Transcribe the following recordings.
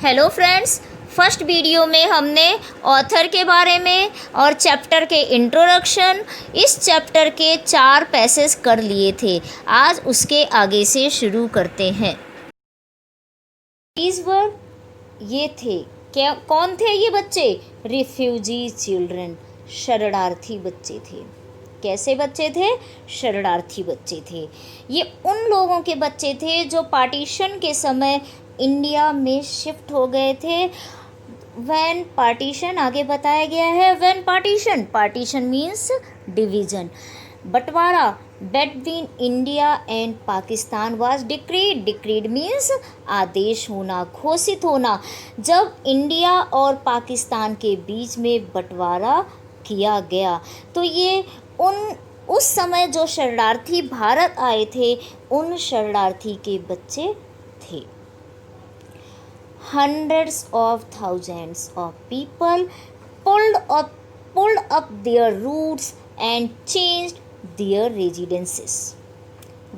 Hello friends, first video में हमने author के बारे में और चैप्टर के इंट्रोडक्शन, इस चैप्टर के 4 पैसेज कर लिए थे। आज उसके आगे से शुरू करते हैं। इस बार ये थे, क्या कौन थे ये बच्चे? रिफ्यूजी चिल्ड्रन, शरणार्थी बच्चे थे। कैसे बच्चे थे? शरणार्थी बच्चे थे। ये उन लोगों के बच्चे थे जो पार्टीशन के समय इंडिया में शिफ्ट हो गए थे। व्हेन पार्टीशन आगे बताया गया है। व्हेन पार्टीशन मीन्स डिवीजन, बंटवारा between India and Pakistan was decreed means आदेश होना, घोषित होना। जब इंडिया और पाकिस्तान के बीच में बंटवारा किया गया तो ये उस समय जो शरणार्थी भारत आए थे उन शरणार्थी के बच्चे थे। Hundreds of thousands of people pulled up their roots and changed their residences.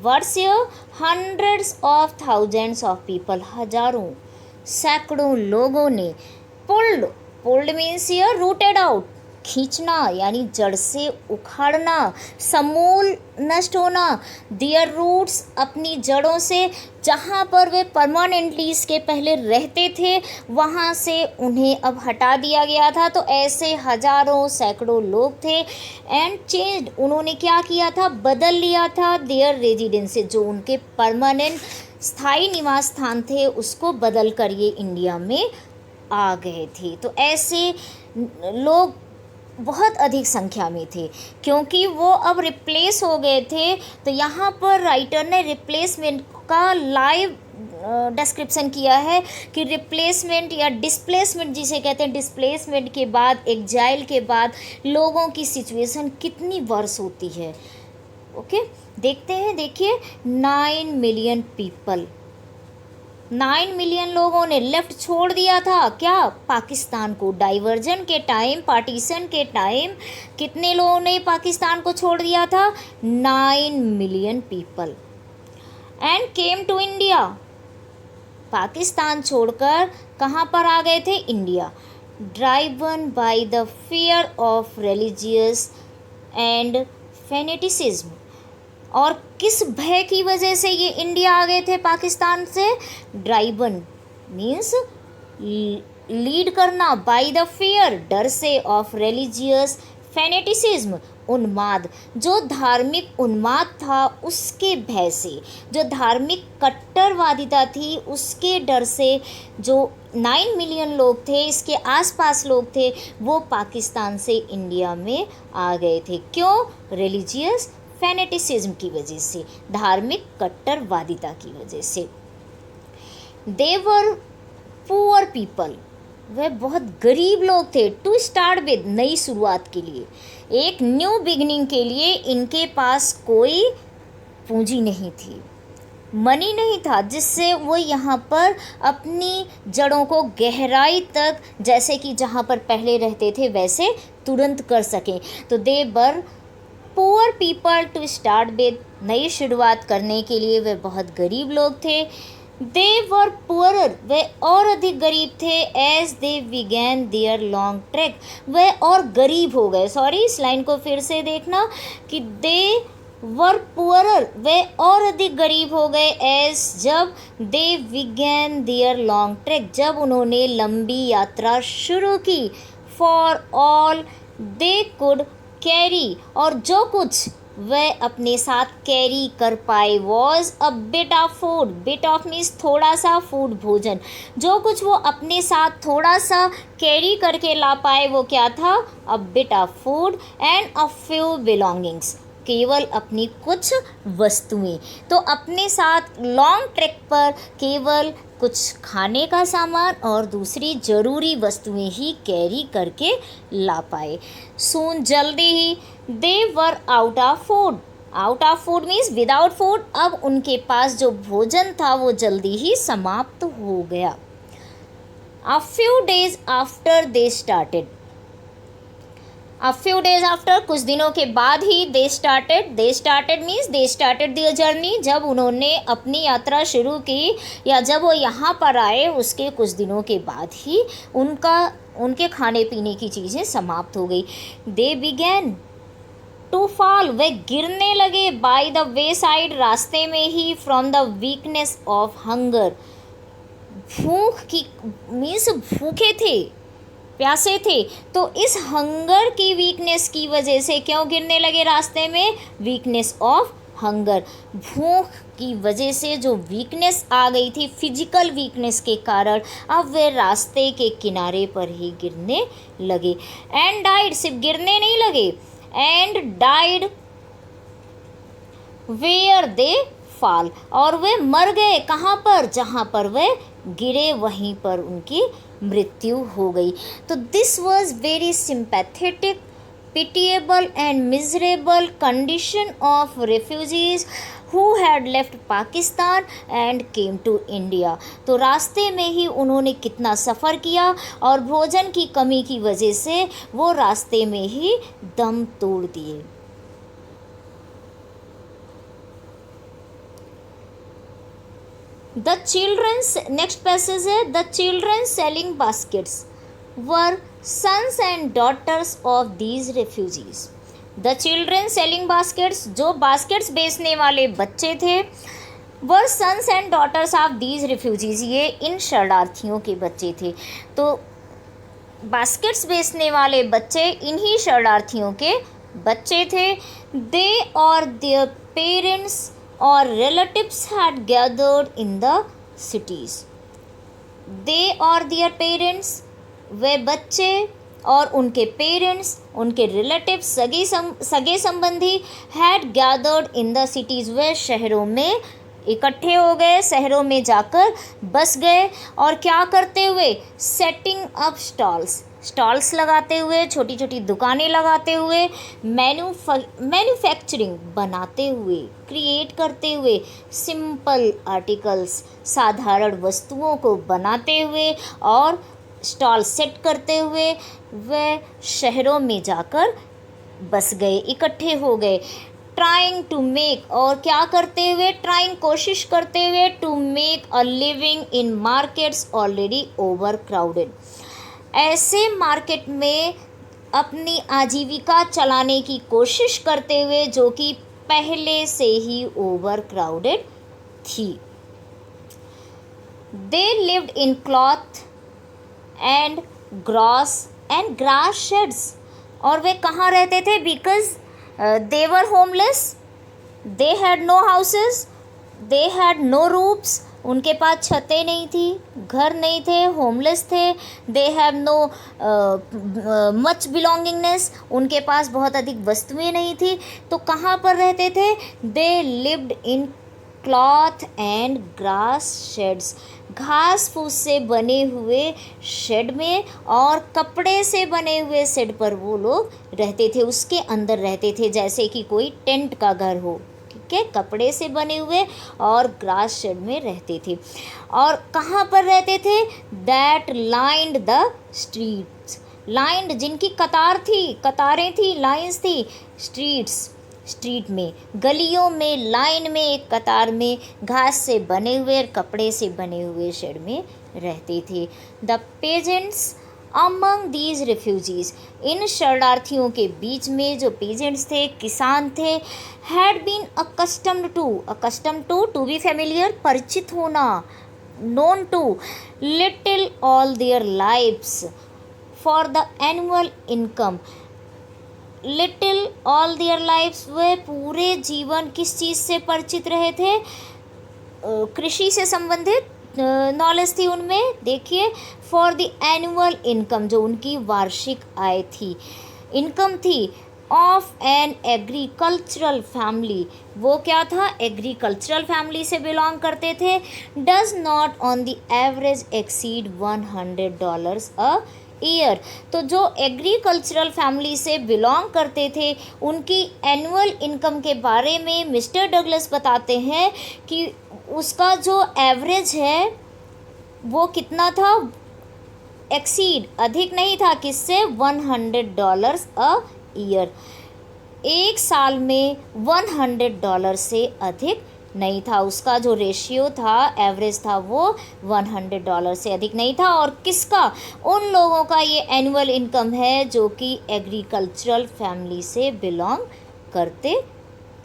What's here? Hundreds of thousands of people, हजारों सैकड़ों लोगों ने pulled means here rooted out, खींचना यानी जड़ से उखाड़ना, समूल नष्ट होना। देयर रूट्स, अपनी जड़ों से, जहाँ पर वे परमानेंटली इसके पहले रहते थे वहाँ से उन्हें अब हटा दिया गया था। तो ऐसे हजारों सैकड़ों लोग थे। एंड चेंज्ड, उन्होंने क्या किया था? बदल लिया था देयर रेजिडेंस, जो उनके परमानेंट स्थायी निवास स्थान थे उसको बदल कर ये इंडिया में आ गए थे। तो ऐसे लोग बहुत अधिक संख्या में थे क्योंकि वो अब रिप्लेस हो गए थे। तो यहाँ पर राइटर ने रिप्लेसमेंट का लाइव डिस्क्रिप्शन किया है कि रिप्लेसमेंट या डिस्प्लेसमेंट जिसे कहते हैं, डिस्प्लेसमेंट के बाद, एग्जाइल के बाद लोगों की सिचुएशन कितनी वर्स होती है। ओके, देखते हैं। देखिए, 9 मिलियन पीपल, 9 मिलियन लोगों ने लेफ्ट छोड़ दिया था क्या? पाकिस्तान को। डाइवर्जन के टाइम, पार्टीशन के टाइम कितने लोगों ने पाकिस्तान को छोड़ दिया था? 9 million people. And came to India, Pakistan छोड़कर कहाँ पर आ गए थे? India. Driven by the fear of religious and fanaticism, और किस भय की वजह से ये इंडिया आ गए थे पाकिस्तान से? ड्राइवन मीन्स लीड करना, बाय द फियर डर से, ऑफ रिलीजियस, फेनेटिसिज्म उन्माद, जो धार्मिक उन्माद था उसके भय से, जो धार्मिक कट्टरवादिता थी उसके डर से जो 9 मिलियन लोग थे, इसके आसपास लोग थे, वो पाकिस्तान से इंडिया में आ गए थे। क्यों? रिलीजियस फेनेटिसिज्म की वजह से, धार्मिक कट्टरवादिता की वजह से। दे वर पुअर पीपल, वह बहुत गरीब लोग थे। टू स्टार्ट विद, नई शुरुआत के लिए, एक न्यू बिगनिंग के लिए इनके पास कोई पूंजी नहीं थी, मनी नहीं था जिससे वो यहाँ पर अपनी जड़ों को गहराई तक, जैसे कि जहाँ पर पहले रहते थे वैसे तुरंत कर सकें। तो they were poor people to start with, नई शुरुआत करने के लिए वे बहुत गरीब लोग थे। दे वर पुअरर, वे और अधिक गरीब थे। As they began their long track, वे और गरीब हो गए। सॉरी, इस लाइन को फिर से देखना कि दे वर पुअरर, वे और अधिक गरीब हो गए। एज, जब they began their long trek, जब उन्होंने लंबी यात्रा शुरू की। For all they could carry, और जो कुछ वह अपने साथ कैरी कर पाए, was a bit of food, bit of means थोड़ा सा, फूड भोजन, जो कुछ वो अपने साथ थोड़ा सा कैरी करके ला पाए वो क्या था? अ bit of food and a few belongings, केवल अपनी कुछ वस्तुएं। तो अपने साथ लॉन्ग ट्रैक पर केवल कुछ खाने का सामान और दूसरी ज़रूरी वस्तुएं ही कैरी करके ला पाए। सून, जल्दी ही, they were out of food, out of food means without food, अब उनके पास जो भोजन था वो जल्दी ही समाप्त हो गया। A few days after they started, A few days after, कुछ दिनों के बाद ही they started means they started their journey, जब उन्होंने अपनी यात्रा शुरू की या जब वो यहाँ पर आए उसके कुछ दिनों के बाद ही उनके खाने पीने की चीज़ें समाप्त हो गई. They began to fall, वे गिरने लगे by the wayside, रास्ते में ही, from the weakness of hunger, भूख की मीन्स भूखे थे, प्यासे थे. तो इस हंगर की वीकनेस की वजह से क्यों गिरने लगे रास्ते में? वीकनेस ऑफ हंगर, भूख की वजह से जो वीकनेस आ गई थी, फिजिकल वीकनेस के कारण अब वे रास्ते के किनारे पर ही गिरने लगे. एंड डाइड, सिर्फ गिरने नहीं लगे, and died where they fall, और वे मर गए. कहाँ पर? जहाँ पर वे गिरे वहीं पर उनकी मृत्यु हो गई. तो this was very sympathetic, pitiable and miserable condition of refugees who had left Pakistan and came to India. तो रास्ते में ही उन्होंने कितना सफ़र किया और भोजन की कमी की वजह से वो रास्ते में ही दम तोड़ दिए. The children's, next passage है, the children selling baskets were sons and daughters of these refugees. The children selling baskets, जो baskets बेचने वाले बच्चे थे, were sons and daughters of these refugees, ये इन शरणार्थियों के बच्चे थे. तो baskets बेचने वाले बच्चे इन्हीं शरणार्थियों के बच्चे थे. They or their parents or relatives had gathered in the cities. They or their parents, वे बच्चे और उनके पेरेंट्स, उनके रिलेटिव्स, सगे संबंधी, had gathered in the cities, वे शहरों में इकट्ठे हो गए, शहरों में जाकर बस गए. और क्या करते हुए? सेटिंग अप स्टॉल्स लगाते हुए, छोटी छोटी दुकानें लगाते हुए, मैन्युफैक्चरिंग बनाते हुए, क्रिएट करते हुए, सिंपल आर्टिकल्स, साधारण वस्तुओं को बनाते हुए और स्टॉल सेट करते हुए वे शहरों में जाकर बस गए, इकट्ठे हो गए. ट्राइंग टू मेक, और क्या करते हुए? ट्राइंग, कोशिश करते हुए, to make a living in markets already over crowded, ऐसे मार्केट में अपनी आजीविका चलाने की कोशिश करते हुए जो कि पहले से ही ओवर क्राउडेड थी. They lived in cloth and grass sheds, और वे कहाँ रहते थे? Because they were homeless, they had no houses, they had no roofs, उनके पास छतें नहीं थी, घर नहीं थे, होमलेस थे. They have no much belongingness, उनके पास बहुत अधिक वस्तुएं नहीं थी. तो कहाँ पर रहते थे? दे lived in cloth and grass shades, घास फूस से बने हुए शेड में और कपड़े से बने हुए शेड पर वो लोग रहते थे, उसके अंदर रहते थे, जैसे कि कोई टेंट का घर हो, के कपड़े से बने हुए और ग्रास शेड में रहते थे. और कहाँ पर रहते थे? That lined the streets, lined जिनकी कतारें थी, लाइंस थी, स्ट्रीट में, गलियों में, लाइन में, एक कतार में घास से बने हुए और कपड़े से बने हुए शेड में रहते थे. The peasants among these refugees, इन शरणार्थियों के बीच में जो पेजेंट्स थे, किसान थे, had been accustomed to be familiar, परिचित होना, known to, little all their lives for the annual income, little all their lives, वे पूरे जीवन किस चीज़ से परिचित रहे थे? कृषि से संबंधित नॉलेज थी उनमें. देखिए, फॉर द एनुअल इनकम, जो उनकी वार्षिक आय थी, इनकम थी, ऑफ एन एग्रीकल्चरल फैमिली, वो क्या था? एग्रीकल्चरल फैमिली से बिलोंग करते थे. Does not on the average exceed $100 a year, तो जो एग्रीकल्चरल फैमिली से बिलोंग करते थे उनकी एनुअल इनकम के बारे में मिस्टर डगलस बताते हैं कि उसका जो एवरेज है वो कितना था? एक्सीड अधिक नहीं था किससे, $100 अ ईयर, एक साल में $100 से अधिक नहीं था, उसका जो रेशियो था, एवरेज था, वो $100 से अधिक नहीं था। और किसका, उन लोगों का ये एनुअल इनकम है जो कि एग्रीकल्चरल फैमिली से बिलोंग करते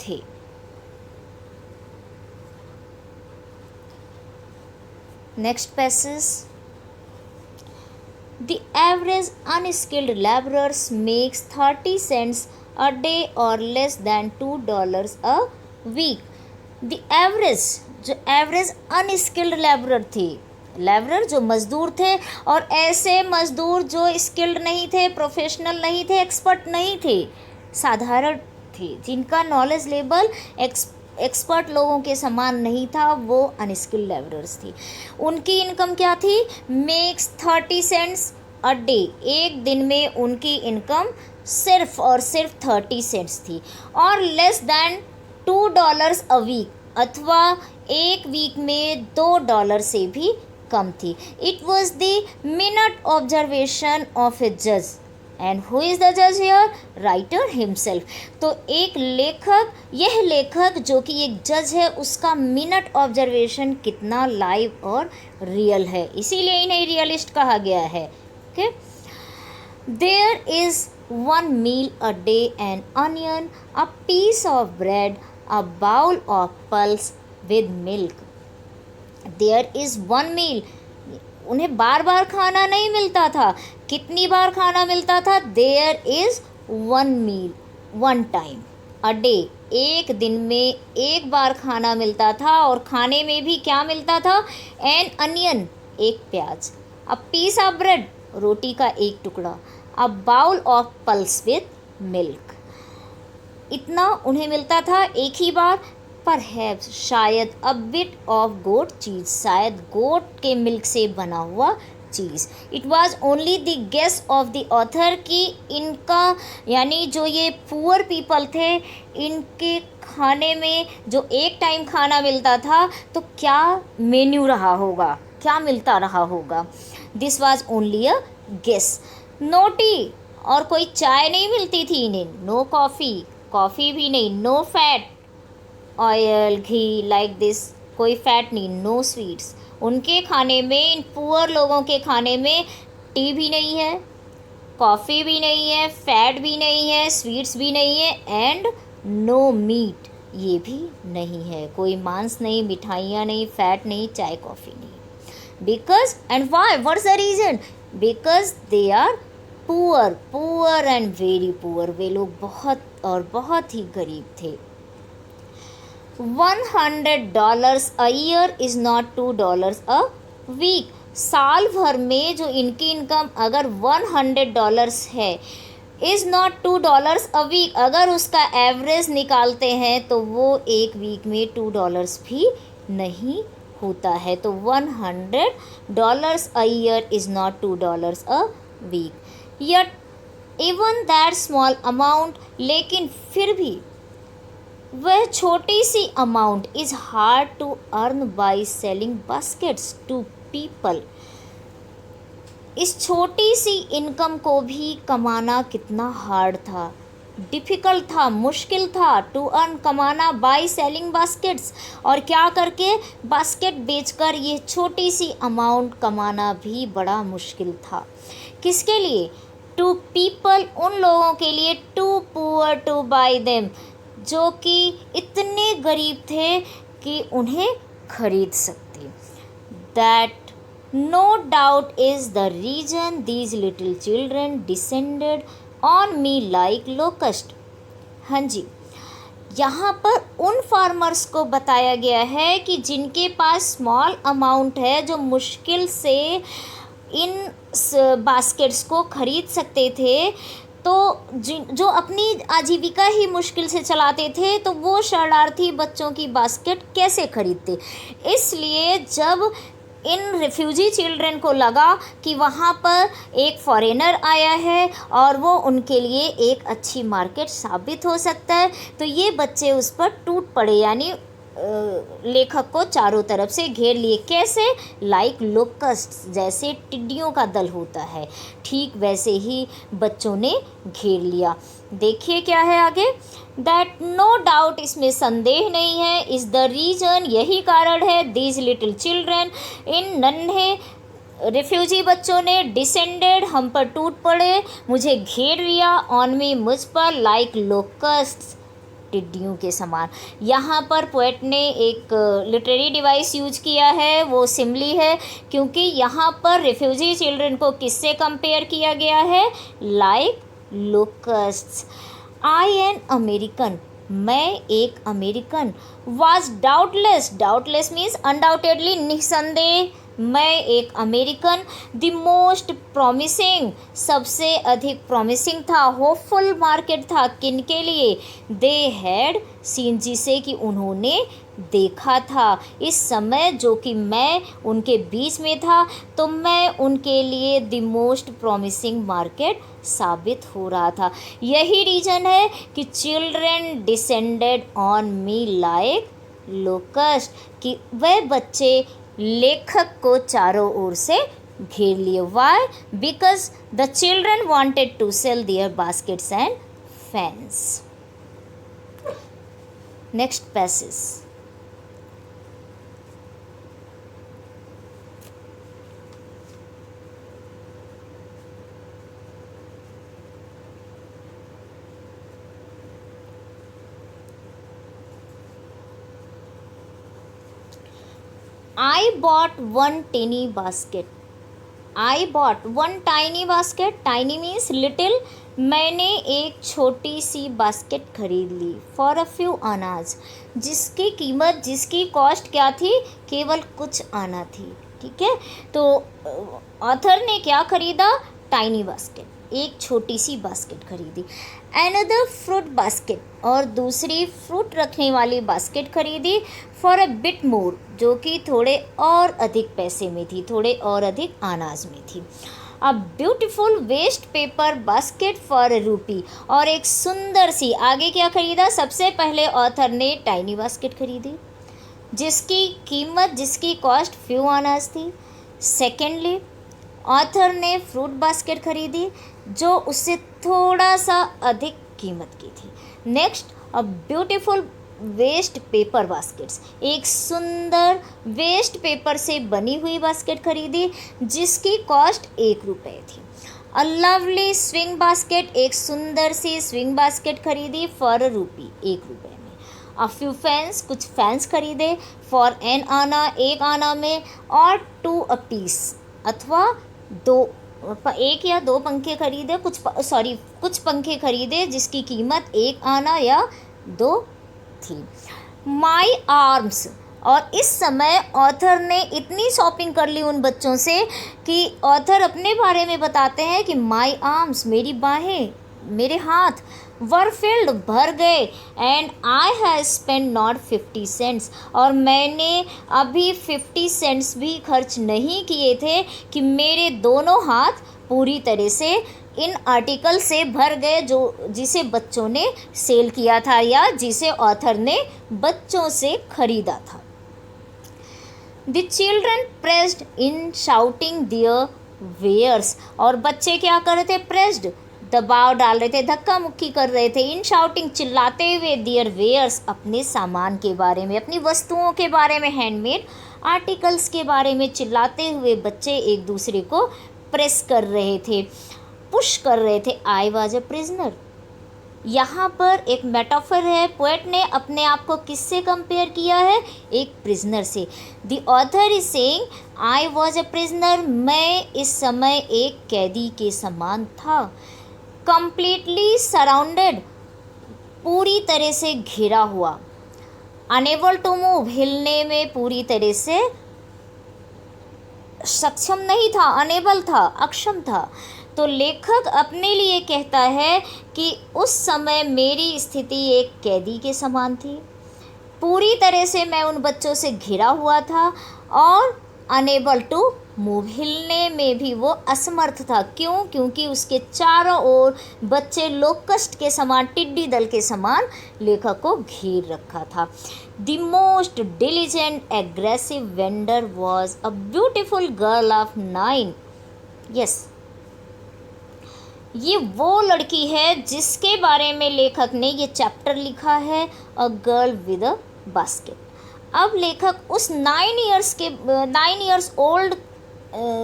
थे। Next passage, The average unskilled laborers makes 30 cents a day or less than $2 a week. The average, जो एवरेज अनस्किल्ड लेबरर थे, लेबरर जो मज़दूर थे, और ऐसे मज़दूर जो स्किल्ड नहीं थे, प्रोफेशनल नहीं थे, एक्सपर्ट नहीं थे, साधारण थे, जिनका नॉलेज लेवल एक्सपर्ट लोगों के समान नहीं था, वो अनस्किल्ड लेबरर्स थी। उनकी इनकम क्या थी, मेक्स 30 सेंट्स अ डे, एक दिन में उनकी इनकम सिर्फ और सिर्फ 30 सेंट्स थी, और लेस दैन $2 अ वीक, अथवा एक वीक में $2 से भी कम थी। It was the minute observation of ए जज, एंड हु इज़ द जज हियर, राइटर हिमसेल्फ। तो एक लेखक, यह लेखक जो कि एक जज है, उसका मिनट ऑब्जर्वेशन कितना लाइव और रियल है, इसीलिए इन्हें रियलिस्ट कहा गया है। Okay, there is one meal a day, an onion, a piece of bread, a bowl of pulse with milk. There is one meal. उन्हें बार बार खाना नहीं मिलता था, कितनी बार खाना मिलता था, There is one meal, one time a day, एक दिन में एक बार खाना मिलता था, और खाने में भी क्या मिलता था, an onion, एक प्याज, a piece of bread, रोटी का एक टुकड़ा, a bowl of pulse with milk, इतना उन्हें मिलता था एक ही बार। पर है शायद अ बिट ऑफ गोट चीज़, शायद गोट के मिल्क से बना हुआ चीज़। It was only the guess of the author कि इनका, यानी जो ये पुअर पीपल थे, इनके खाने में जो एक टाइम खाना मिलता था, तो क्या मेन्यू रहा होगा, क्या मिलता रहा होगा। This was only a guess. No tea, और कोई चाय नहीं मिलती थी इन्हें, नो कॉफ़ी, कॉफ़ी भी नहीं, no fat, oil, ghee, like this, कोई फैट नहीं, नो स्वीट्स। उनके खाने में, इन पुअर लोगों के खाने में टी भी नहीं है, कॉफ़ी भी नहीं है, फैट भी नहीं है, स्वीट्स भी नहीं है, एंड नो मीट, ये भी नहीं है, कोई मांस नहीं, मिठाइयाँ नहीं, फैट नहीं, चाय कॉफ़ी नहीं। Because and why, what's the reason, because they are poor, poor and very poor, वे लोग बहुत और बहुत ही गरीब थे। $100 a year is not $2 a week, साल भर में जो इनकी इनकम अगर $100 है, इज़ नॉट $2 अ वीक, अगर उसका एवरेज निकालते हैं तो वो एक वीक में $2 भी नहीं होता है। तो $100 a year is not $2 a week, yet even that small amount, लेकिन फिर भी वह छोटी सी amount is hard to earn by selling baskets to people, इस छोटी सी इनकम को भी कमाना कितना हार्ड था, डिफ़िकल्ट था, मुश्किल था, टू अर्न, कमाना, बाई सेलिंग बास्केट्स, और क्या करके, बास्केट बेचकर ये छोटी सी अमाउंट कमाना भी बड़ा मुश्किल था। किसके लिए, टू पीपल, उन लोगों के लिए, too poor to buy them, जो कि इतने गरीब थे कि उन्हें खरीद सकते। That no doubt is the reason these little children descended on me like locust. हाँ जी, यहाँ पर उन फार्मर्स को बताया गया है कि जिनके पास स्मॉल अमाउंट है, जो मुश्किल से इन बास्केट्स को खरीद सकते थे, तो जो अपनी आजीविका ही मुश्किल से चलाते थे, तो वो शरणार्थी बच्चों की बास्केट कैसे खरीदते। इसलिए जब इन रिफ्यूजी चिल्ड्रन को लगा कि वहाँ पर एक फॉरेनर आया है और वो उनके लिए एक अच्छी मार्केट साबित हो सकता है, तो ये बच्चे उस पर टूट पड़े, यानी लेखक को चारों तरफ से घेर लिए। कैसे? लाइक लोकस्ट, जैसे टिड्डियों का दल होता है, ठीक वैसे ही बच्चों ने घेर लिया। देखिए क्या है आगे। दैट नो डाउट, इसमें संदेह नहीं है, इज द रीजन, यही कारण है, दीज लिटिल चिल्ड्रन, इन नन्हे रिफ्यूजी बच्चों ने, डिसेंडेड, हम पर टूट पड़े, मुझे घेर लिया, ऑन मी, मुझ पर, लाइक लोकस्ट, टिड्डियों के समान। यहाँ पर पोएट ने एक लिटरेरी डिवाइस यूज किया है, वो सिमली है, क्योंकि यहाँ पर रिफ्यूजी चिल्ड्रन को किससे कंपेयर किया गया है? लाइक लोकस्ट्स। आई एन अमेरिकन, मैं एक American, was doubtless, doubtless means undoubtedly, निसंदेह, मैं एक अमेरिकन, द मोस्ट प्रॉमिसिंग, सबसे अधिक प्रॉमिसिंग था, होपफुल मार्केट था, किन के लिए? दे हैड सीन, जिसे कि उन्होंने देखा था। इस समय जो कि मैं उनके बीच में था, तो मैं उनके लिए द मोस्ट प्रॉमिसिंग मार्केट साबित हो रहा था। यही रीज़न है कि children descended on me like locust, कि वह बच्चे लेखक को चारों ओर से घेर लिए। Why? Because the children wanted to sell their baskets and fans. Next passage. I bought one tiny basket. I bought one tiny basket. Tiny means little. मैंने एक छोटी सी बास्केट खरीद ली। फॉर अ फ्यू आनाज, जिसकी कीमत, जिसकी कॉस्ट क्या थी? केवल कुछ आना थी। ठीक है, तो ऑथर ने क्या खरीदा? टाइनी बास्केट, एक छोटी सी बास्केट खरीदी। अनदर फ्रूट बास्केट, और दूसरी फ्रूट रखने वाली बास्केट खरीदी। फॉर अ बिट मोर, जो कि थोड़े और अधिक पैसे में थी, थोड़े और अधिक अनाज में थी। A beautiful waste paper basket for a rupee, और एक सुंदर सी, आगे क्या खरीदा? सबसे पहले ऑथर ने टाइनी बास्केट खरीदी, जिसकी कीमत, जिसकी कॉस्ट फ्यू अनाज थी। सेकेंडली, ऑथर ने फ्रूट बास्केट खरीदी, जो उससे थोड़ा सा अधिक कीमत की थी। Next, a beautiful waste paper baskets, एक सुंदर वेस्ट पेपर से बनी हुई बास्केट खरीदी, जिसकी कॉस्ट 1 रुपये थी। अ लवली स्विंग बास्केट, एक सुंदर सी स्विंग बास्केट खरीदी फॉर अ रूपी, 1 रुपये में। अ फ्यू फैंस, कुछ फैंस खरीदे फॉर एन आना, 1 आना में, और 2 अ पीस, अथवा 1 या 2 पंखे खरीदे, कुछ पंखे खरीदे जिसकी कीमत 1 आना या 2 थी। माई आर्म्स, और इस समय ऑथर ने इतनी शॉपिंग कर ली उन बच्चों से कि ऑथर अपने बारे में बताते हैं कि माई आर्म्स, मेरी बाहें, मेरे हाथ, वर फिल्ड, भर गए, and I have spend not 50 cents, और मैंने अभी 50 सेंट्स भी खर्च नहीं किए थे कि मेरे दोनों हाथ पूरी तरह से इन आर्टिकल से भर गए, जो जिसे बच्चों ने सेल किया था या जिसे ऑथर ने बच्चों से खरीदा था। The children pressed in shouting their wares, और बच्चे क्या कर रहे थे? प्रेस्ड, दबाव डाल रहे थे, धक्का मुक्की कर रहे थे। इन शाउटिंग, चिल्लाते हुए, दियर वेयर्स, अपने सामान के बारे में, अपनी वस्तुओं के बारे में, हैंडमेड आर्टिकल्स के बारे में चिल्लाते हुए बच्चे एक दूसरे को प्रेस कर रहे थे, पुश कर रहे थे। आई वॉज अ प्रिजनर, यहाँ पर एक मेटाफर है। पोएट ने अपने आप को किससे कंपेयर किया है? एक प्रिजनर से। The author is saying I was a prisoner, मैं इस समय एक कैदी के समान था। कंप्लीटली सराउंडेड, पूरी तरह से घिरा हुआ। अनेबल टू मूव, हिलने में पूरी तरह से सक्षम नहीं था, अनेबल था, अक्षम था। तो लेखक अपने लिए कहता है कि उस समय मेरी स्थिति एक कैदी के समान थी, पूरी तरह से मैं उन बच्चों से घिरा हुआ था और अनेबल टू मुंह हिलने में भी वो असमर्थ था। क्यों? क्योंकि उसके चारों ओर बच्चे लोकस्ट के समान, टिड्डी दल के समान लेखक को घेर रखा था। The most diligent aggressive vendor was a beautiful girl of 9। Yes, ये वो लड़की है जिसके बारे में लेखक ने ये चैप्टर लिखा है, a girl with a basket. अब लेखक उस 9 ईयर्स ओल्ड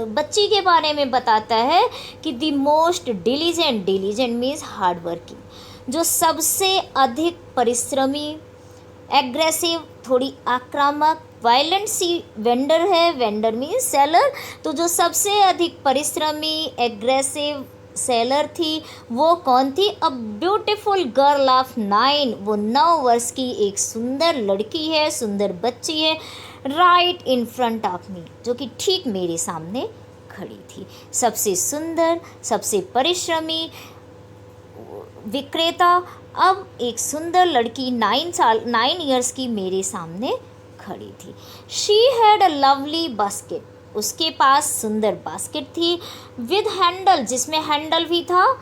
बच्ची के बारे में बताता है कि the most diligent means hard working, जो सबसे अधिक परिश्रमी, एग्रेसिव थोड़ी आक्रामक, वायलेंट सी वेंडर है, वेंडर मीन्स सेलर, तो जो सबसे अधिक परिश्रमी, एग्रेसिव सेलर थी वो कौन थी? अ ब्यूटिफुल गर्ल ऑफ 9, वो 9 वर्ष की एक सुंदर लड़की है, सुंदर बच्ची है, right in front of me, जो कि ठीक मेरे सामने खड़ी थी। सबसे सुंदर, सबसे परिश्रमी विक्रेता, अब एक सुंदर लड़की 9 ईयर्स की मेरे सामने खड़ी थी। She had a lovely basket, उसके पास सुंदर बास्केट थी, विद हैंडल, जिसमें हैंडल भी था।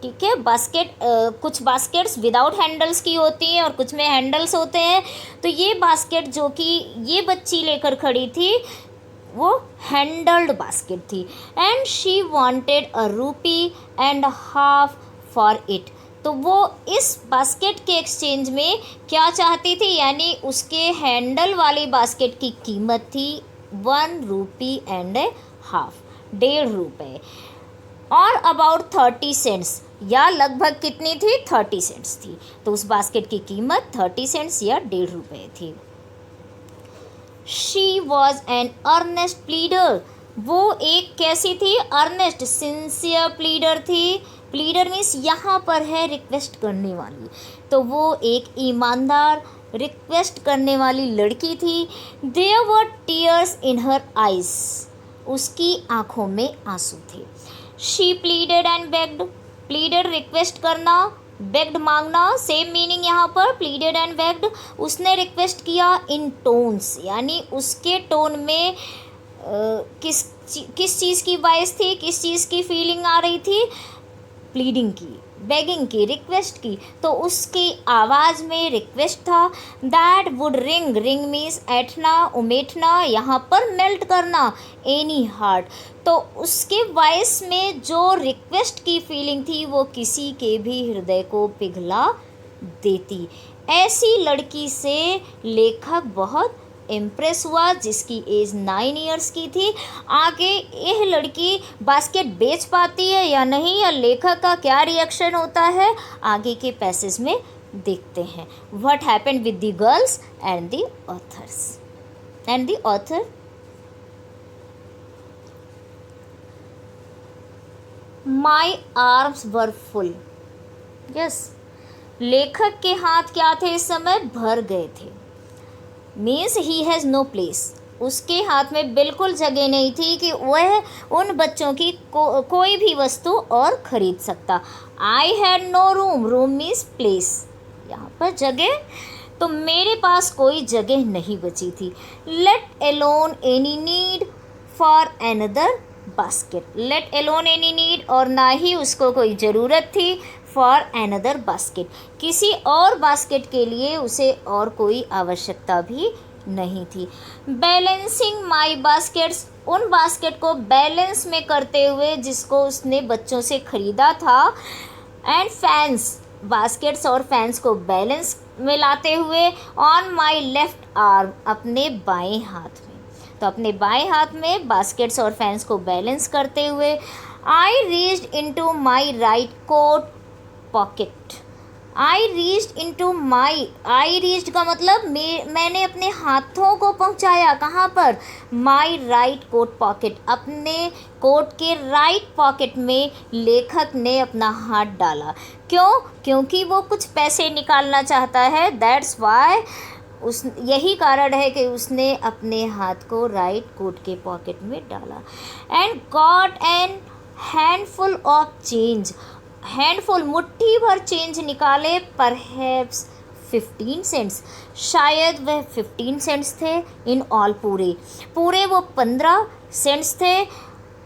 ठीक है, बास्केट कुछ बास्केट्स विदाउट हैंडल्स की होती हैं और कुछ में हैंडल्स होते हैं। तो ये बास्केट जो कि ये बच्ची लेकर खड़ी थी वो हैंडल्ड बास्केट थी। And she wanted a ₹1.50 for it, तो वो इस बास्केट के एक्सचेंज में क्या चाहती थी? यानी उसके हैंडल वाली बास्केट की कीमत थी ₹1.50, ₹1.50, और अबाउट 30 सेंट्स, या लगभग कितनी थी? 30 सेंट्स थी। तो उस बास्केट की कीमत 30 सेंट्स या ₹1.50 थी। She was an earnest pleader, वो एक कैसी थी? अर्नेस्ट, सिंसियर प्लीडर थी। प्लीडर मीन्स यहाँ पर है रिक्वेस्ट करने वाली, तो वो एक ईमानदार रिक्वेस्ट करने वाली लड़की थी। There were tears in her eyes, उसकी आँखों में आंसू थे। She pleaded and begged, pleaded request करना, बेग्ड मांगना, सेम मीनिंग यहाँ पर, प्लीडेड एंड बेग्ड। उसने रिक्वेस्ट किया इन टोन्स, यानी उसके टोन में किस चीज़ की वॉइस थी, किस चीज़ की फीलिंग आ रही थी? प्लीडिंग की, बेगिंग की, रिक्वेस्ट की, तो उसकी आवाज़ में रिक्वेस्ट था। That would ring, ring means ऐठना, उमेटना, यहाँ पर मेल्ट करना, एनी हार्ट, तो उसके वॉइस में जो रिक्वेस्ट की फीलिंग थी वो किसी के भी हृदय को पिघला देती। ऐसी लड़की से लेखक बहुत इम्प्रेस हुआ, जिसकी एज 9 ईयर्स की थी। आगे यह लड़की बास्केट बेच पाती है या नहीं, या लेखक का क्या रिएक्शन होता है, आगे के पैसेज में देखते हैं। What happened with the girls and the author's and the author. My arms were full, yes, लेखक के हाथ क्या थे इस समय? भर गए थे। Means he has no place, उसके हाथ में बिल्कुल जगह नहीं थी कि वह उन बच्चों की कोई भी वस्तु और ख़रीद सकता। I had no room, room means place, यहाँ पर जगह, तो मेरे पास कोई जगह नहीं बची थी। Let alone any need for another basket, let alone any need, और ना ही उसको कोई ज़रूरत थी फॉर अनदर बास्केट, किसी और बास्केट के लिए उसे और कोई आवश्यकता भी नहीं थी। बैलेंसिंग माई बास्केट्स, उन बास्केट को बैलेंस में करते हुए जिसको उसने बच्चों से ख़रीदा था, एंड फैंस, बास्केट्स और फैंस को बैलेंस में लाते हुए, ऑन माई लेफ्ट आर्म, अपने बाएं हाथ में, तो अपने बाएं हाथ में बास्केट्स और फैंस को बैलेंस करते हुए, I reached into my right coat pocket, I reached का मतलब मैंने अपने हाथों को पहुंचाया, कहाँ पर? माई राइट कोट पॉकेट, अपने कोट के राइट पॉकेट में लेखक ने अपना हाथ डाला। क्यों? क्योंकि वो कुछ पैसे निकालना चाहता है, दैट्स वाई, यही कारण है कि उसने अपने हाथ को राइट कोट के पॉकेट में डाला। And got an handful of change, handful, मुट्ठी भर चेंज निकाले, परहैप्स 15 सेंट्स। शायद वह 15 सेंट्स थे इन ऑल, पूरे वो 15 सेंट्स थे,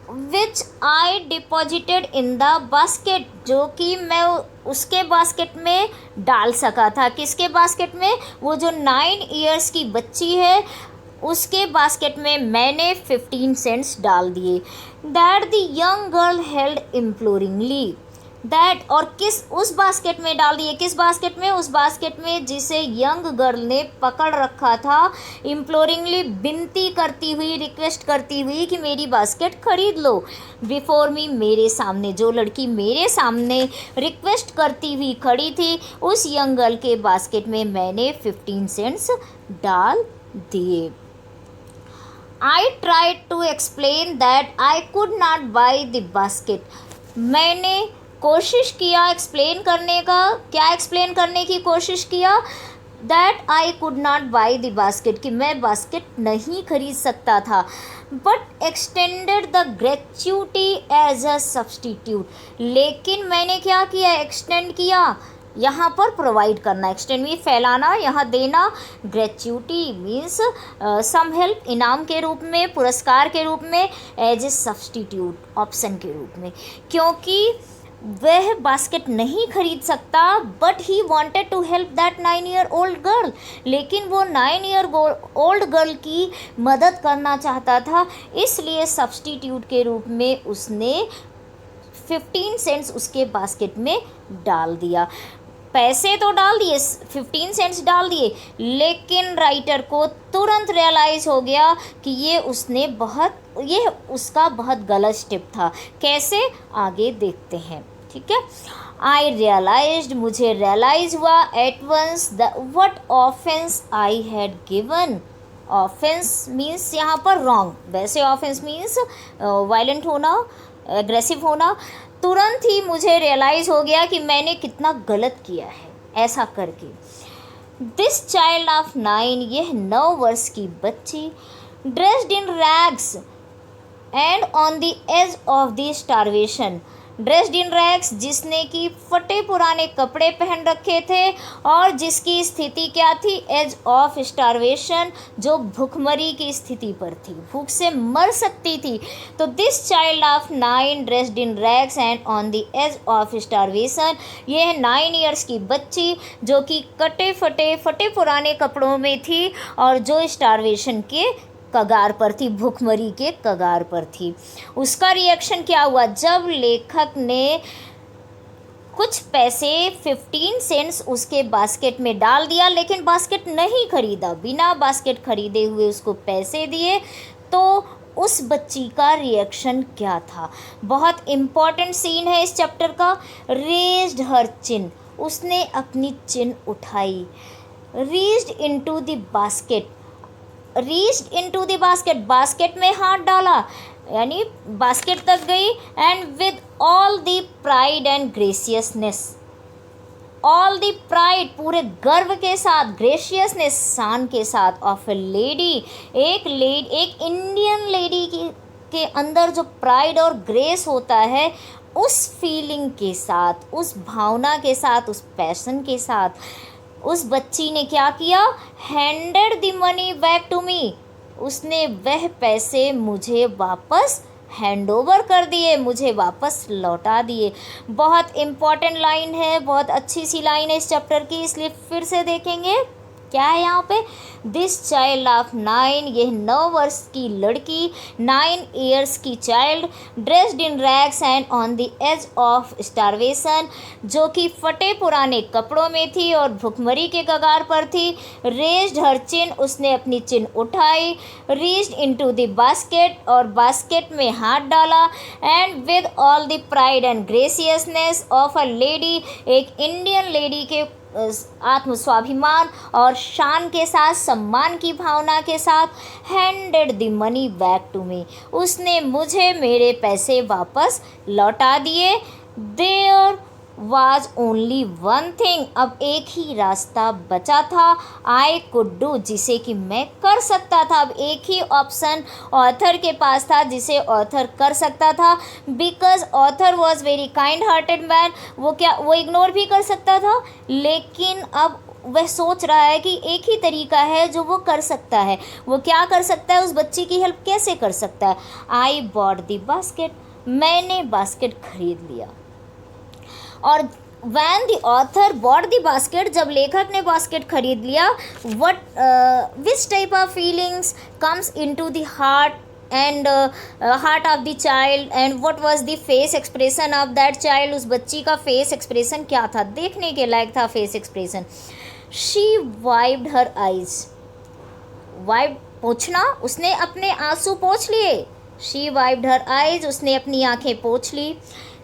विच आई डिपॉजिटेड इन द बास्केट, जो कि मैं उसके बास्केट में डाल सका था। किसके बास्केट में? वो जो 9 ईयर्स की बच्ची है उसके बास्केट में मैंने 15 सेंट्स डाल दिए। That the young girl held imploringly, that, और उस बास्केट में डाल दिए। किस बास्केट में? उस बास्केट में जिसे यंग गर्ल ने पकड़ रखा था, इम्प्लोरिंगली, विनती करती हुई, रिक्वेस्ट करती हुई कि मेरी बास्केट खरीद लो। बिफोर मी, मेरे सामने, जो लड़की मेरे सामने रिक्वेस्ट करती हुई खड़ी थी, उस यंग गर्ल के बास्केट में मैंने 15 सेंट्स डाल दिए। I tried to explain that I could not buy the basket. मैंने कोशिश किया एक्सप्लेन करने का। क्या एक्सप्लेन करने की कोशिश किया? That I could not buy the basket, कि मैं बास्केट नहीं खरीद सकता था। But extended the gratuity as a substitute, लेकिन मैंने क्या किया? एक्सटेंड किया। यहाँ पर प्रोवाइड करना, एक्सटेंड में फैलाना, यहाँ देना। ग्रेच्युटी मीन्स सम हेल्प, इनाम के रूप में, पुरस्कार के रूप में, एज ए सब्सटीट्यूट, ऑप्शन के रूप में, क्योंकि वह बास्केट नहीं खरीद सकता। But he wanted to help that 9 year old girl, लेकिन वो 9 ईयर ओल्ड गर्ल की मदद करना चाहता था, इसलिए सब्सटीट्यूट के रूप में उसने 15 सेंट्स उसके बास्केट में डाल दिया। पैसे तो डाल दिए, 15 सेंट्स डाल दिए, लेकिन राइटर को तुरंत रियलाइज़ हो गया कि ये उसका बहुत गलत स्टेप था। कैसे? आगे देखते हैं, ठीक है। आई रियलाइज्ड, मुझे रियलाइज़ हुआ, at once what offence I had given. Offence means यहाँ पर रॉन्ग, वैसे ऑफेंस मीन्स वायलेंट होना, एग्रेसिव होना। तुरंत ही मुझे रियलाइज़ हो गया कि मैंने कितना गलत किया है ऐसा करके। दिस चाइल्ड ऑफ 9, यह 9 वर्ष की बच्ची, dressed in rags and on the edge of the starvation, dressed in rags, जिसने कि फटे पुराने कपड़े पहन रखे थे और जिसकी स्थिति क्या थी? एज ऑफ स्टारवेशन, जो भूखमरी की स्थिति पर थी, भूख से मर सकती थी। तो this child of 9 dressed in rags and on the edge of starvation, यह 9 ईयर्स की बच्ची जो कि फटे पुराने कपड़ों में थी और जो स्टारवेशन के कगार पर थी, भूखमरी के कगार पर थी। उसका रिएक्शन क्या हुआ? जब लेखक ने कुछ पैसे 15 सेंट्स उसके बास्केट में डाल दिया, लेकिन बास्केट नहीं खरीदा, बिना बास्केट खरीदे हुए उसको पैसे दिए, तो उस बच्ची का रिएक्शन क्या था? बहुत इम्पॉर्टेंट सीन है इस चैप्टर का। रेज्ड हर चिन, उसने अपनी चिन उठाई। Reached into the basket, reached into the basket, basket में हाथ डाला, यानी बास्केट तक गई। And with all the pride and graciousness, all the pride, पूरे गर्व के साथ, ग्रेशियसनेस, शान के साथ, ऑफ ए लेडी, एक इंडियन लेडी के अंदर जो प्राइड और ग्रेस होता है, उस फीलिंग के साथ, उस भावना के साथ, उस पैशन के साथ उस बच्ची ने क्या किया? Handed the money back to me, उसने वह पैसे मुझे वापस हैंड ओवर कर दिए, मुझे वापस लौटा दिए। बहुत इम्पॉर्टेंट लाइन है, बहुत अच्छी सी लाइन है इस चैप्टर की, इसलिए फिर से देखेंगे। क्या है यहाँ पे? दिस चाइल्ड ऑफ 9, यह 9 वर्ष की लड़की, 9 ईयर्स की child, dressed in rags and on the edge of starvation, जो कि फटे पुराने कपड़ों में थी और भुखमरी के कगार पर थी। रेज्ड हर चिन, उसने अपनी चिन उठाई। रीच्ड इनटू द बास्केट, और बास्केट में हाथ डाला। And with all the pride and graciousness of a lady, एक इंडियन लेडी के आत्मस्वाभिमान और शान के साथ, सम्मान की भावना के साथ, handed the money back to me, उसने मुझे मेरे पैसे वापस लौटा दिए। There was only one thing, अब एक ही रास्ता बचा था, I could do, जिसे कि मैं कर सकता था। अब एक ही ऑप्शन ऑथर के पास था जिसे ऑथर कर सकता था, because author was very kind hearted man. वो इग्नोर भी कर सकता था, लेकिन अब वह सोच रहा है कि एक ही तरीका है जो वो कर सकता है। वो क्या कर सकता है, उस बच्ची की हेल्प कैसे कर सकता है। आई बॉट द बास्केट, मैंने बास्केट खरीद लिया। और when the author bought the basket, जब लेखक ने बास्केट खरीद लिया, what which type of feelings comes into the heart and heart of the child and what was the face expression of that child. उस बच्ची का face expression क्या था, देखने के लायक था face expression. She wiped her eyes, wipe पोंछना, उसने अपने आंसू पोंछ लिए। शी वाइप्ड हर आइज, उसने अपनी आंखें पोंछ ली।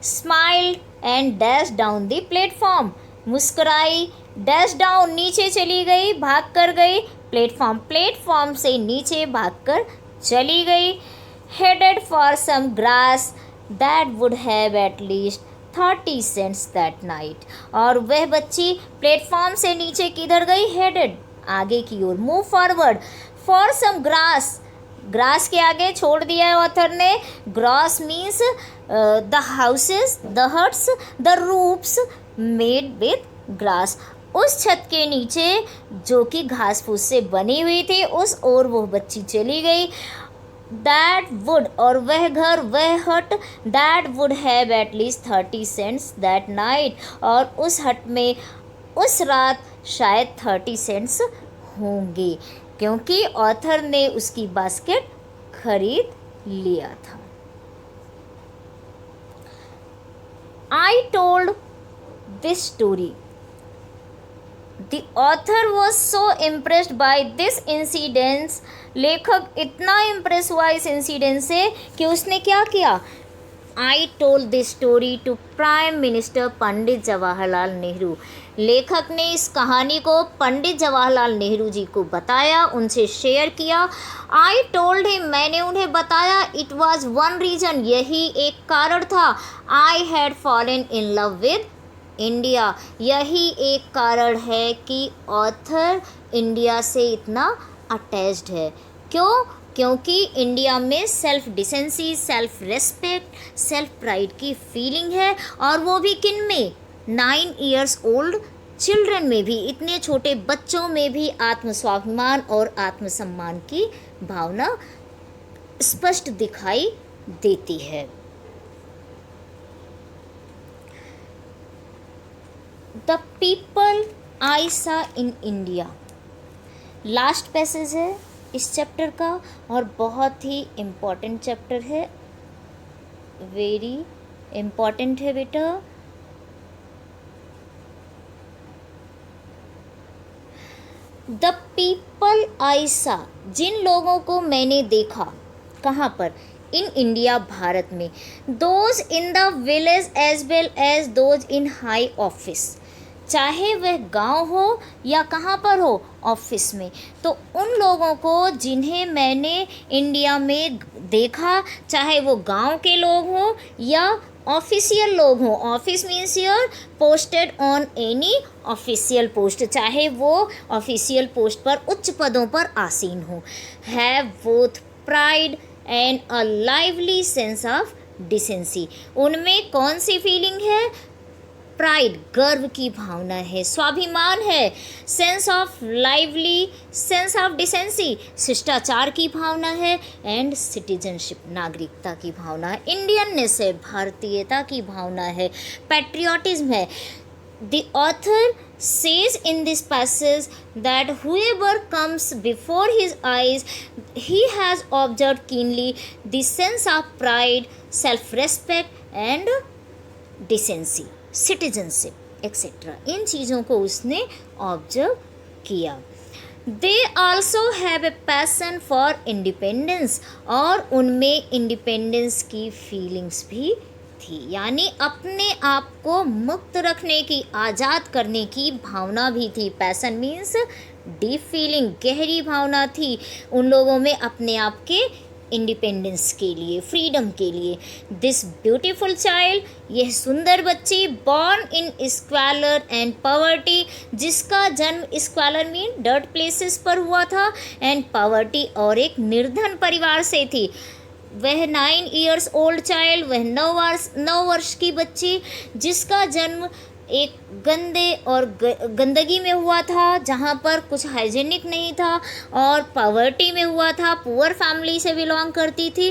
Smiled and dash down the platform, मुस्कुराई, डैश डाउन, नीचे चली गई, भाग कर गई, प्लेटफॉर्म से नीचे भाग कर चली गई। Headed for some grass that would have at least 30 cents that night, और वह बच्ची प्लेटफॉर्म से नीचे किधर गई, हेडेड, आगे की ओर, move forward, for some grass, grass के आगे छोड़ दिया है ऑथर ने। Grass means the houses, the huts, the roofs made with grass, उस छत के नीचे जो कि घास फूस से बनी हुई थी, उस ओर वो बच्ची चली गई। दैट वुड, और वह घर, वह हट, that would have at least 30 cents that night, और उस हट में उस रात शायद 30 cents होंगे, क्योंकि ऑथर ने उसकी बास्केट खरीद लिया था। आई told this story, the author was so impressed by this incidence, लेखक इतना इम्प्रेस हुआ इस इंसिडेंट से कि उसने क्या किया। I told this story to prime minister Pandit Jawaharlal Nehru, लेखक ने इस कहानी को पंडित जवाहरलाल नेहरू जी को बताया, उनसे शेयर किया। आई टोल्ड हिम, मैंने उन्हें बताया। इट वॉज वन रीज़न, यही एक कारण था। I had fallen in love with India, यही एक कारण है कि ऑथर इंडिया से इतना अटैच्ड है। क्यों? क्योंकि इंडिया में self decency, self respect, self pride की फीलिंग है, और वो भी किन में, 9 years old चिल्ड्रन में भी, इतने छोटे बच्चों में भी आत्मस्वाभिमान और आत्मसम्मान की भावना स्पष्ट दिखाई देती है। द पीपल आई सा इन इंडिया, लास्ट पैसेज है इस चैप्टर का, और बहुत ही इम्पॉर्टेंट चैप्टर है, वेरी इम्पॉर्टेंट है बेटा। द पीपल आई सा, जिन लोगों को मैंने देखा, कहाँ पर, इन इंडिया, भारत में। Those in the village as well as those in high office, चाहे वह गांव हो या कहाँ पर हो, ऑफिस में। तो उन लोगों को जिन्हें मैंने इंडिया में देखा, चाहे वो गांव के लोग हों या ऑफिशियल लोग हों, office means your posted on any official post, चाहे वो ऑफिशियल पोस्ट पर उच्च पदों पर आसीन हो, have both pride and a lively sense of decency, उनमें कौन सी फीलिंग है, प्राइड, गर्व की भावना है, स्वाभिमान है, sense of lively, sense of decency, शिष्टाचार की भावना है, एंड सिटीजनशिप, नागरिकता की भावना है, इंडियननेस है, भारतीयता की भावना है, पैट्रियोटिज्म है। The author says in this passage that whoever comes before his eyes, he has observed keenly the sense of pride, self-respect and decency, citizenship etc. इन चीज़ों को उसने ऑब्जर्व किया। They also have a passion for independence, और उनमें independence की feelings भी थी, यानी अपने आप को मुक्त रखने की, आज़ाद करने की भावना भी थी। पैसन मीन्स डीप फीलिंग, गहरी भावना थी उन लोगों में अपने आप के इंडिपेंडेंस के लिए, फ्रीडम के लिए। दिस ब्यूटीफुल चाइल्ड, यह सुंदर बच्ची, बॉर्न इन स्क्वालर एंड पॉवर्टी, जिसका जन्म स्क्वालर मीन डर्ट प्लेसेस पर हुआ था, एंड पॉवर्टी और एक निर्धन परिवार से थी। वह 9 ईयर्स ओल्ड चाइल्ड, वह 9 वर्ष की बच्ची, जिसका जन्म एक गंदे और गंदगी में हुआ था, जहाँ पर कुछ हाइजीनिक नहीं था, और पॉवर्टी में हुआ था, पुअर फैमिली से बिलोंग करती थी,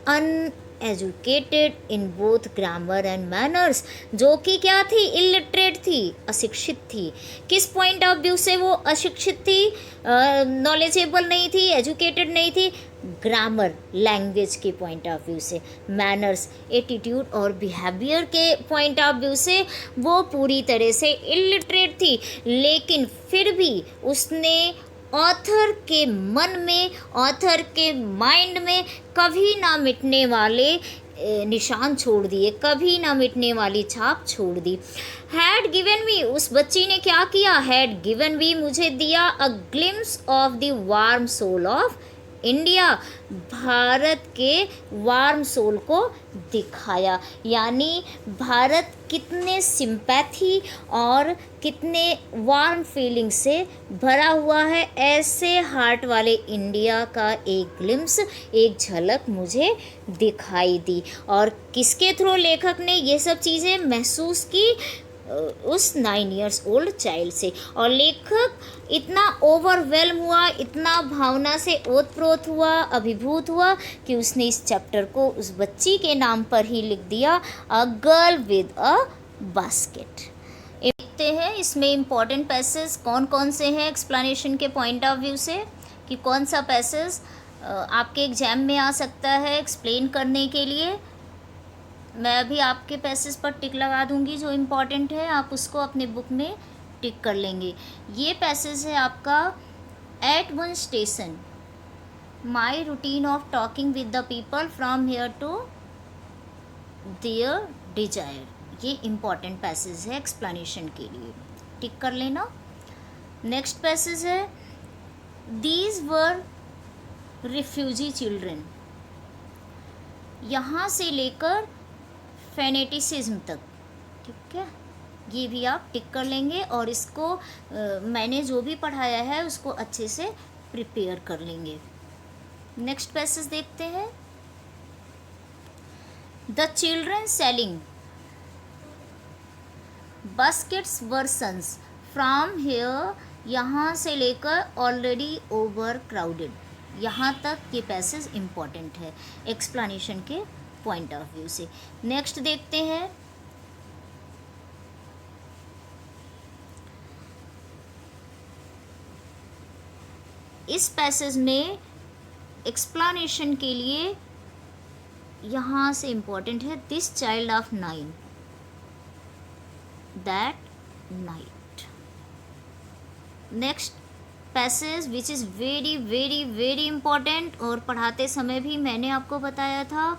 uneducated in both grammar and manners, जो कि क्या थी, इलिटरेट थी, अशिक्षित थी। किस पॉइंट ऑफ व्यू से वो अशिक्षित थी, नॉलेजेबल नहीं थी, एजुकेटेड नहीं थी? ग्रामर, लैंग्वेज के पॉइंट ऑफ व्यू से, मैनर्स, एटीट्यूड और बिहेवियर के पॉइंट ऑफ व्यू से वो पूरी तरह से इलिटरेट थी। लेकिन फिर भी उसने ऑथर के मन में, ऑथर के माइंड में कभी ना मिटने वाले निशान छोड़ दिए, कभी ना मिटने वाली छाप छोड़ दी। हैड गिवन मी, उस बच्ची ने क्या किया? हैड गिवन मी, मुझे दिया, a glimpse of the warm soul of India, भारत के वार्म सोल को दिखाया। यानी भारत कितने सिंपैथी और कितने वार्म फीलिंग से भरा हुआ है, ऐसे हार्ट वाले इंडिया का एक ग्लिम्स, एक झलक मुझे दिखाई दी। और किसके थ्रू लेखक ने ये सब चीज़ें महसूस की? उस 9 ईयर्स ओल्ड चाइल्ड से। और लेखक इतना ओवरवेल्म हुआ, इतना भावना से ओतप्रोत हुआ, अभिभूत हुआ कि उसने इस चैप्टर को उस बच्ची के नाम पर ही लिख दिया, a girl with a basket. देखते हैं इसमें इम्पॉर्टेंट पैसेज कौन कौन से हैं एक्सप्लेनेशन के पॉइंट ऑफ व्यू से, कि कौन सा पैसेज आपके एग्जाम में आ सकता है एक्सप्लेन करने के लिए। मैं अभी आपके पैसेज पर टिक लगा दूंगी, जो इम्पॉर्टेंट है आप उसको अपने बुक में टिक कर लेंगे। ये पैसेज है आपका, at one station, my routine of talking with the people from here to there desire. ये इम्पॉर्टेंट पैसेज है एक्सप्लेनेशन के लिए, टिक कर लेना। नेक्स्ट पैसेज है, दीज वर रिफ्यूजी चिल्ड्रन, यहाँ से लेकर फेनेटिसिज्म तक, ठीक है, ये भी आप टिक कर लेंगे। और इसको मैंने जो भी पढ़ाया है उसको अच्छे से प्रिपेयर कर लेंगे। नेक्स्ट पैसेज देखते हैं, the children selling baskets were sons from here, यहाँ से लेकर ऑलरेडी ओवर क्राउडेड, यहाँ तक ये पैसेज इम्पॉर्टेंट है एक्सप्लेनेशन के पॉइंट ऑफ व्यू से। नेक्स्ट देखते हैं, इस पैसेज में एक्सप्लेनेशन के लिए यहाँ से इम्पॉर्टेंट है, this child of 9 that night. Next passage which is very very very important, और पढ़ाते समय भी मैंने आपको बताया था,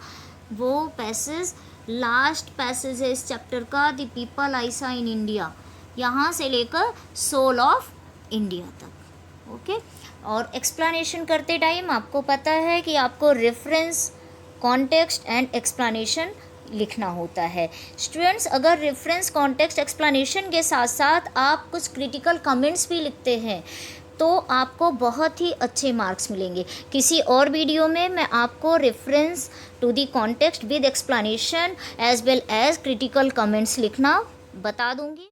वो पैसेज लास्ट पैसेज है इस चैप्टर का, द पीपल आई सा इन इंडिया, यहाँ से लेकर सोल ऑफ इंडिया तक। ओके, और एक्सप्लेनेशन करते टाइम आपको पता है कि आपको रेफरेंस, कॉन्टेक्स्ट एंड एक्सप्लेनेशन लिखना होता है। स्टूडेंट्स, अगर रेफरेंस, कॉन्टेक्स्ट, एक्सप्लेनेशन के साथ साथ आप कुछ क्रिटिकल कमेंट्स भी लिखते हैं तो आपको बहुत ही अच्छे मार्क्स मिलेंगे। किसी और वीडियो में मैं आपको reference to the context with explanation as well as critical comments लिखना बता दूंगी।